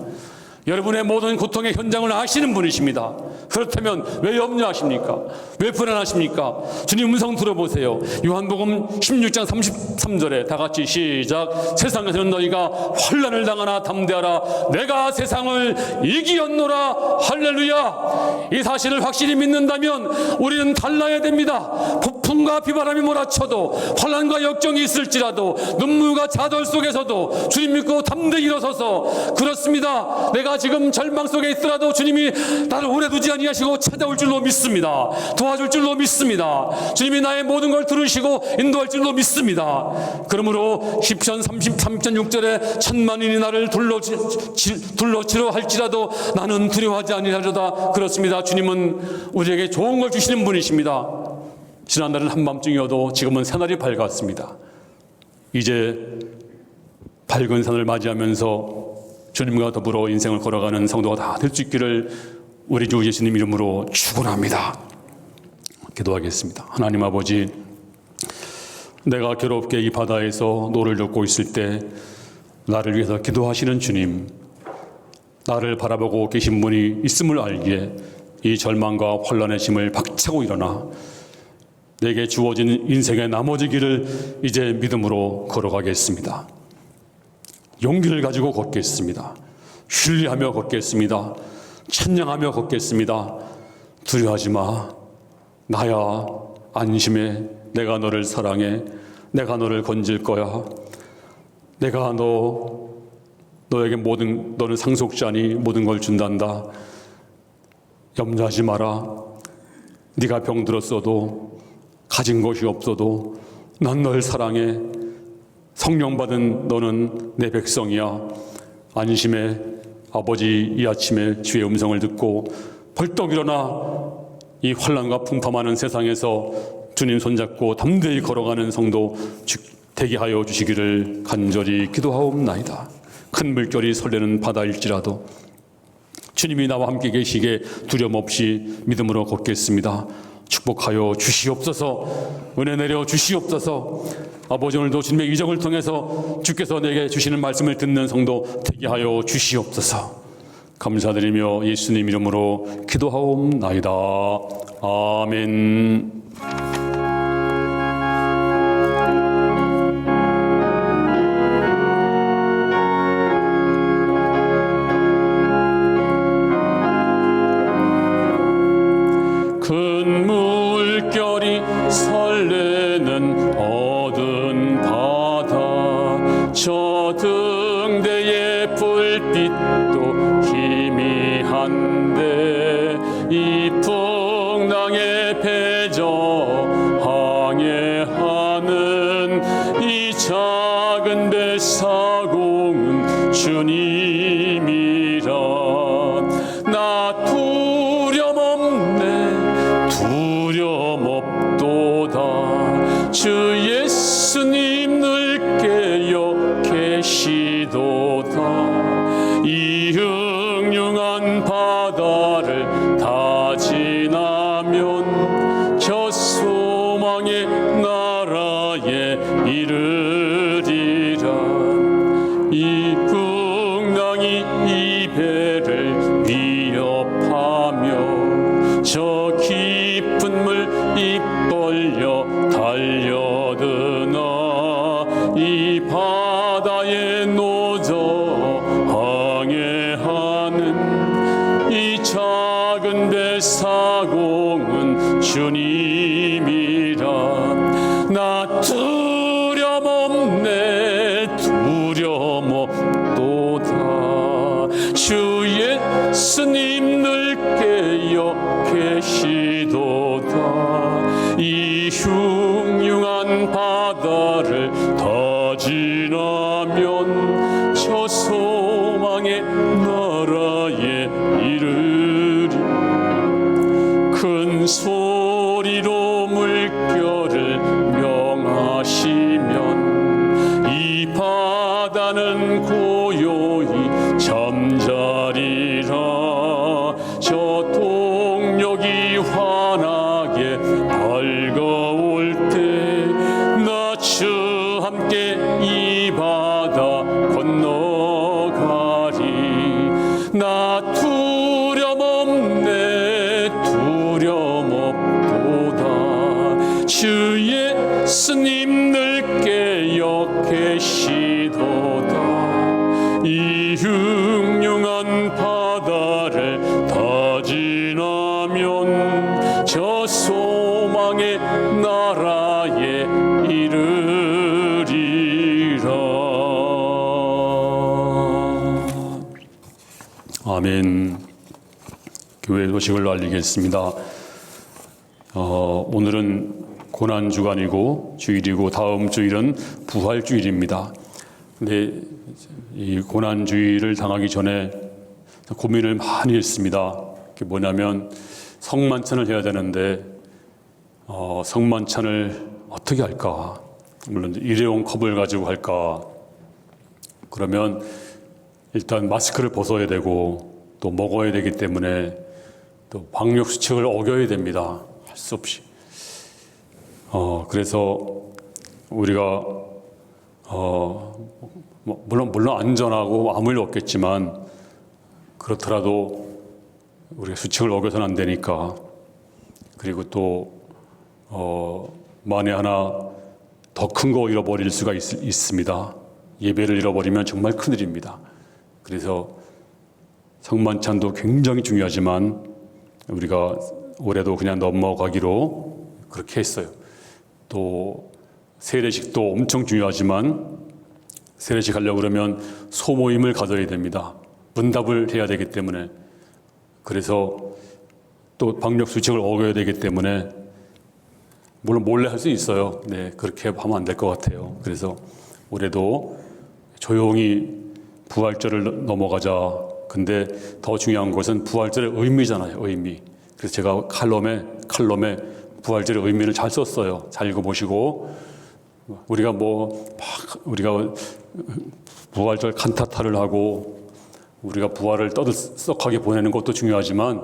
여러분의 모든 고통의 현장을 아시는 분이십니다. 그렇다면 왜 염려하십니까? 왜 불안하십니까? 주님 음성 들어보세요. 요한복음 16장 33절에 다 같이 시작. 세상에서는 너희가 환난을 당하나 담대하라. 내가 세상을 이기었노라. 할렐루야. 이 사실을 확실히 믿는다면 우리는 달라야 됩니다. 폭풍과 비바람이 몰아쳐도, 환난과 역경이 있을지라도, 눈물과 자들 속에서도 주님 믿고 담대히 일어서서, 그렇습니다. 내가 지금 절망 속에 있더라도 주님이 나를 오래 두지 아니하시고 찾아올 줄로 믿습니다. 도와줄 줄로 믿습니다. 주님이 나의 모든 걸 들으시고 인도할 줄로 믿습니다. 그러므로 시편 33편 6절에 천만인이 나를 둘러치려 할지라도 나는 두려워하지 아니하리로다. 그렇습니다. 주님은 우리에게 좋은 걸 주시는 분이십니다. 지난날은 한밤중이어도 지금은 새날이 밝았습니다. 이제 밝은 산을 맞이하면서 주님과 더불어 인생을 걸어가는 성도가 다 될 수 있기를 우리 주 예수님 이름으로 축원합니다. 기도하겠습니다. 하나님 아버지, 내가 괴롭게 이 바다에서 노를 젓고 있을 때 나를 위해서 기도하시는 주님, 나를 바라보고 계신 분이 있음을 알기에 이 절망과 환난의 짐을 박차고 일어나 내게 주어진 인생의 나머지 길을 이제 믿음으로 걸어가겠습니다. 용기를 가지고 걷겠습니다. 신뢰하며 걷겠습니다. 찬양하며 걷겠습니다. 두려워하지 마. 나야. 안심해. 내가 너를 사랑해. 내가 너를 건질 거야. 내가 너에게 너는 상속자니 모든 걸 준단다. 염려하지 마라. 네가 병들었어도, 가진 것이 없어도 난 널 사랑해. 성령 받은 너는 내 백성이야. 안심해. 아버지, 이 아침에 주의 음성을 듣고 벌떡 일어나 이 환난과 풍파많은 세상에서 주님 손잡고 담대히 걸어가는 성도 되게 하여 주시기를 간절히 기도하옵나이다. 큰 물결이 설레는 바다일지라도, 주님이 나와 함께 계시기에 두려움 없이 믿음으로 걷겠습니다. 축복하여 주시옵소서. 은혜 내려 주시옵소서. 아버지, 오늘도 주님의 이정을 통해서 주께서 내게 주시는 말씀을 듣는 성도 되게 하여 주시옵소서. 감사드리며 예수님 이름으로 기도하옵나이다. 아멘. 큰 물결이 설레는 어두운 바다, 저 등대의 불빛도 희미한데 이 풍랑에 패져 항해하는 이 작은 배 사공은 주님이라. 나 두려움 없도다. 주 예수님 늘 깨어 계시도다. 이 흉흉한 바다를 다 지나면 저 소망의 나라에 이르리라. 이 풍랑이 이 배를 위협하며 저 깊은 물 입 벌려 달려드나 이 바다에 노져 항해하는 이 작은 배 사공은 주님이라. 나 두려움 없네, 두려움 없도다. 주 예수님 늘 깨어 계시도다. 이 흉흉한 바다를 다 지나면 저 소망의 나라에 이르리. 큰 소리로 물결을 명하시면 이 바다는 고요히 잠자리라. 저 동력이 환하게 밝아올 때 나 주 함께 이 바다 건너가리. 나 두려움 없네, 두려움 없도다. 주 예수님 늘 깨어 계시도다. 이 흉흉한 바다를 다 지나면 저 소망의 나라에 이르리라. 아멘. 교회 소식을 알리겠습니다. 오늘은 고난주간이고 주일이고 다음 주일은 부활주일입니다. 근데 이 고난주일을 당하기 전에 고민을 많이 했습니다. 그게 뭐냐면 성만찬을 해야 되는데 성만찬을 어떻게 할까? 물론 일회용 컵을 가지고 할까? 그러면 일단 마스크를 벗어야 되고 또 먹어야 되기 때문에 또 방역 수칙을 어겨야 됩니다. 할 수 없이. 그래서 우리가 물론 안전하고 아무 일 없겠지만 그렇더라도 우리가 수칙을 어겨서는 안 되니까. 그리고 또 만에 하나 더 큰 거 잃어버릴 수가 있습니다. 예배를 잃어버리면 정말 큰일입니다. 그래서 성만찬도 굉장히 중요하지만 우리가 올해도 그냥 넘어가기로 그렇게 했어요. 또 세례식도 엄청 중요하지만 세례식 하려고 그러면 소모임을 가져야 됩니다. 문답을 해야 되기 때문에. 그래서 또 방역 수칙을 어겨야 되기 때문에 물론 몰래 할 수 있어요. 네, 그렇게 하면 안 될 것 같아요. 그래서 올해도 조용히 부활절을 넘어가자. 근데 더 중요한 것은 부활절의 의미잖아요. 의미. 그래서 제가 칼럼에 부활절의 의미를 잘 썼어요. 잘 읽어보시고 우리가 부활절 칸타타를 하고 우리가 부활을 떠들썩하게 보내는 것도 중요하지만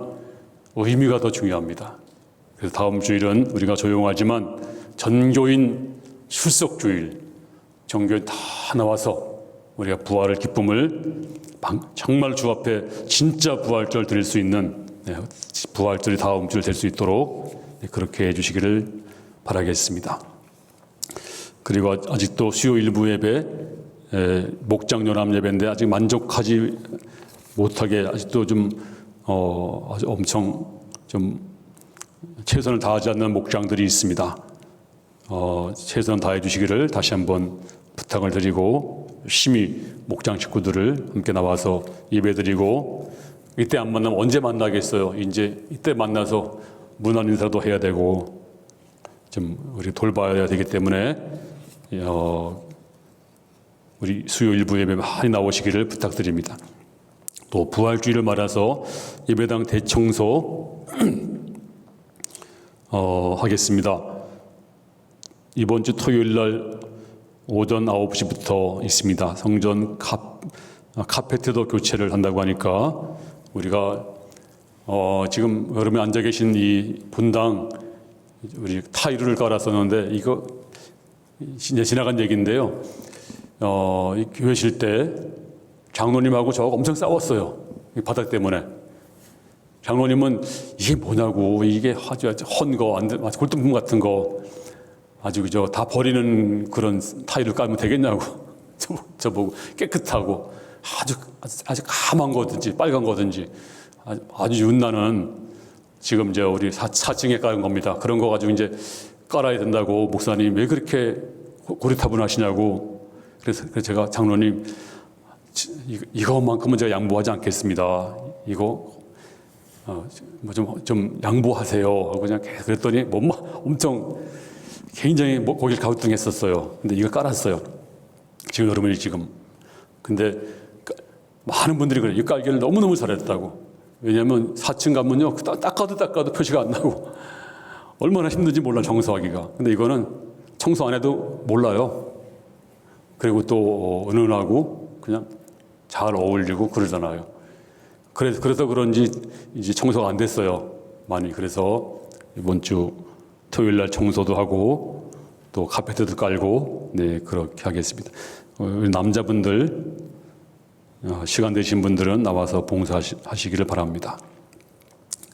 의미가 더 중요합니다. 그래서 다음 주일은 우리가 조용하지만 전교인 출석주일, 전교인 다 나와서 우리가 부활의 기쁨을 정말 주 앞에 진짜 부활절 드릴 수 있는 부활절이 다음 주일 될 수 있도록 그렇게 해주시기를 바라겠습니다. 그리고 아직도 수요 일부 예배, 목장 연합 예배인데 아직 만족하지 못하게 아직도 아주 엄청 최선을 다하지 않는 목장들이 있습니다. 최선을 다해 주시기를 다시 한번 부탁을 드리고 열심히 목장 식구들을 함께 나와서 예배드리고, 이때 안 만나면 언제 만나겠어요. 이제 이때 만나서 문안 인사도 해야 되고 우리 돌봐야 되기 때문에 우리 수요 일부 예배 많이 나오시기를 부탁드립니다. 또 부활주의를 말아서 예배당 대청소 하겠습니다. 이번 주 토요일 날 오전 9시부터 있습니다. 성전 카페트도 교체를 한다고 하니까 우리가 지금 여러분이 앉아 계신 이 분당 우리 타일을 깔았었는데 이거 이제 지나간 얘기인데요. 이 교회실 때 장로님하고 저하고 엄청 싸웠어요. 이 바닥 때문에. 장로님은 이게 뭐냐고, 이게 아주 헌거, 골동품 같은 거 아주 그저 다 버리는 그런 타일을 깔면 되겠냐고. 저보고 깨끗하고 아주 까만 거든지 빨간 거든지 아주 윤나는 지금 이제 우리 4층에 깔은 겁니다. 그런 거 가지고 이제 깔아야 된다고 목사님 왜 그렇게 고리타분하시냐고. 그래서 제가 장로님 이것만큼은 제가 양보하지 않겠습니다. 이거 좀 양보하세요 하고 그냥 계속 그랬더니 엄청 굉장히 고개를 갸우뚱했었어요. 근데 이거 깔았어요. 지금 여러분이 근데 많은 분들이 그래요. 이 깔기를 너무너무 잘했다고. 왜냐하면 4층 가면요 닦아도 표시가 안 나고 얼마나 힘든지 몰라 청소하기가. 근데 이거는 청소 안 해도 몰라요. 그리고 또 은은하고 그냥 잘 어울리고 그러잖아요. 그래서 그런지 이제 청소가 안 됐어요. 많이. 그래서 이번 주 토요일 날 청소도 하고 또 카페트도 깔고 그렇게 하겠습니다. 우리 남자분들 시간 되신 분들은 나와서 봉사하시기를 바랍니다.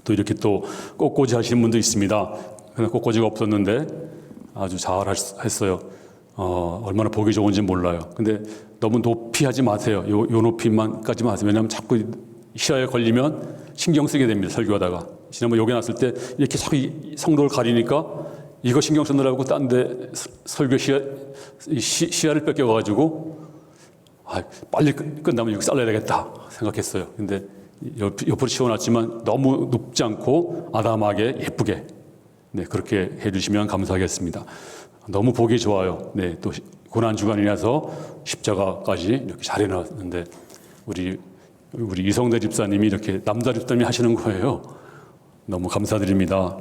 또 이렇게 또 꽃꽂이 하시는 분도 있습니다. 그냥 꽃꽂이가 없었는데 아주 잘 했어요. 얼마나 보기 좋은지 몰라요. 근데 너무 높이 하지 마세요. 요 높이만까지 마세요. 왜냐하면 자꾸 시야에 걸리면 신경 쓰게 됩니다. 설교하다가. 지난번 여기 났을 때 이렇게 자꾸 성도를 가리니까 이거 신경 쓰느라고 딴 데 설교 시야를 뺏겨가지고 빨리 끝나면 여기 잘라야 되겠다 생각했어요. 근데 옆으로 치워놨지만 너무 높지 않고 아담하게 예쁘게 그렇게 해주시면 감사하겠습니다. 너무 보기 좋아요. 또 고난주간이라서 십자가까지 이렇게 잘 해놨는데 우리 이성대 집사님이 이렇게 남자 집사님이 하시는 거예요. 너무 감사드립니다.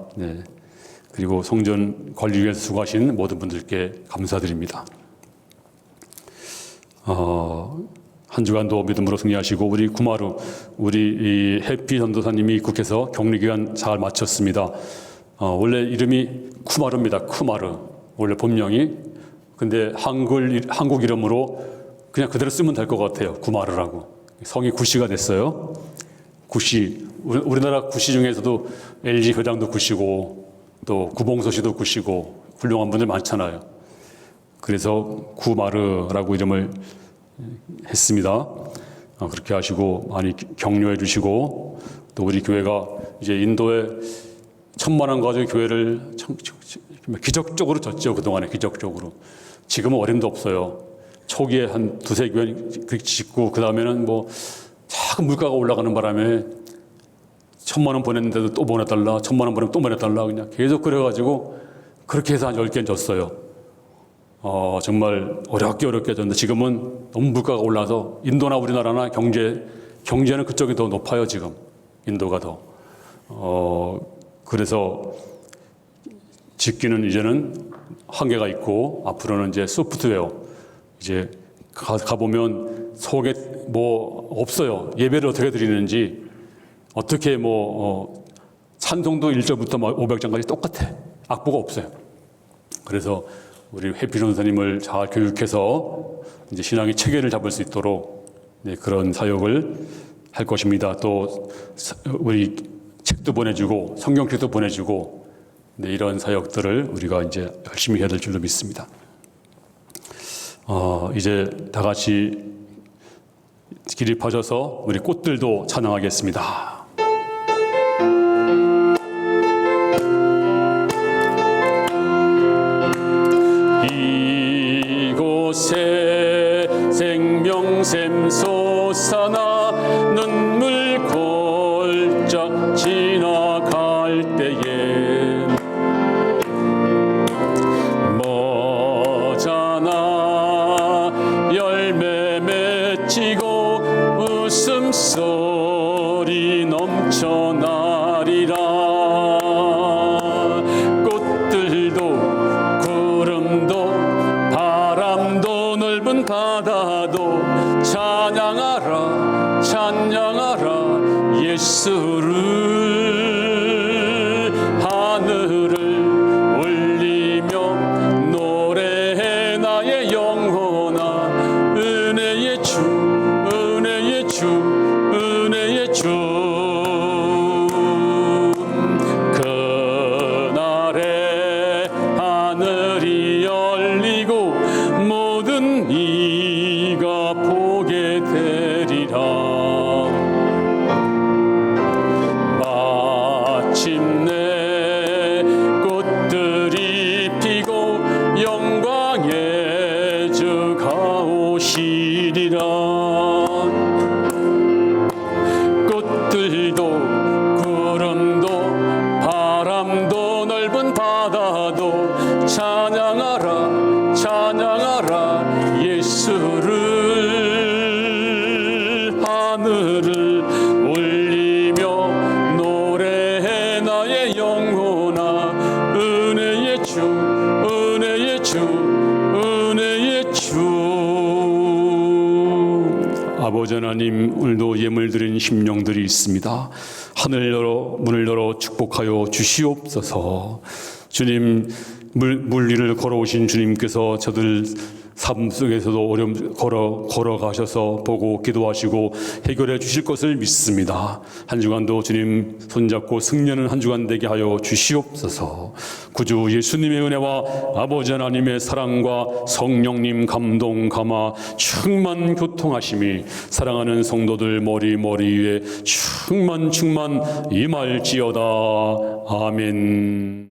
그리고 성전 관리위에서 수고하신 모든 분들께 감사드립니다. 한 주간도 믿음으로 승리하시고 우리 구마루 우리 해피 전도사님이 입국해서 격리기간 잘 마쳤습니다. 원래 이름이 쿠마르입니다. 쿠마르 원래 본명이. 근데 한국 이름으로 그냥 그대로 쓰면 될 것 같아요. 구마르라고. 성이 구씨가 됐어요. 구씨. 우리나라 구씨 중에서도 LG 회장도 구씨고 또 구봉서 씨도 구씨고 훌륭한 분들 많잖아요. 그래서 구마르라고 이름을 했습니다. 그렇게 하시고 많이 격려해 주시고 또 우리 교회가 이제 인도에 1,000만 원 가지고 교회를 기적적으로 졌죠. 그동안에 기적적으로. 지금은 어림도 없어요. 초기에 한 두세 교회 그렇게 짓고 그 다음에는 작은 물가가 올라가는 바람에 1,000만 원 보냈는데도 또 보내달라, 1,000만 원 보내면 또 보내달라 그냥 계속 그래가지고 그렇게 해서 한 10개는 졌어요. 정말 어렵게 졌는데 지금은 너무 물가가 올라서 인도나 우리나라나 경제는 그쪽이 더 높아요. 지금 인도가 더. 그래서 짓기는 이제는 한계가 있고 앞으로는 이제 소프트웨어 이제 가보면 속에 뭐 없어요. 예배를 어떻게 드리는지, 어떻게 찬송도 1절부터 500장까지 똑같아. 악보가 없어요. 그래서 우리 회피 전사님을 잘 교육해서 이제 신앙의 체계를 잡을 수 있도록 그런 사역을 할 것입니다. 또 우리 책도 보내주고 성경책도 보내주고 이런 사역들을 우리가 이제 열심히 해야 될 줄로 믿습니다. 이제 다 같이 기립하셔서 우리 꽃들도 찬양하겠습니다. 이곳에 생명샘 솟아나 눈물 골짝 지나갈 때에 머잖아 열매 맺히고 웃음소리 넘쳐나리라. 꽃들도 구름도 바람도 넓은 바다도 찬양하라 찬양하라 예수를. 하늘을 울리며 노래해 나의 영혼아 은혜의 주 은혜의 주 은혜의 주. 그날에 하늘이 열리고 모든 이가 보게 되리라. 마침내 꽃들이 피고 영광의 주가 오시리라. 꽃들도 구름도 바람도 넓은 바다도 찬양하라 찬양하라 예수를. 하늘을 울리며 노래해 나의 영혼아 은혜의 주 은혜의 주 은혜의 주. 아버지 하나님, 오늘도 예물 드린 심령들이 있습니다. 하늘 열어 문을 열어 축복하여 주시옵소서. 주님, 물 위를 걸어오신 주님께서 저들 삶 속에서도 어려움 걸어가셔서 보고 기도하시고 해결해 주실 것을 믿습니다. 한 주간도 주님 손잡고 승리하는 한 주간 되게 하여 주시옵소서. 구주 예수님의 은혜와 아버지 하나님의 사랑과 성령님 감동 감화 충만 교통하심이 사랑하는 성도들 머리 위에 충만 임할지어다. 아멘.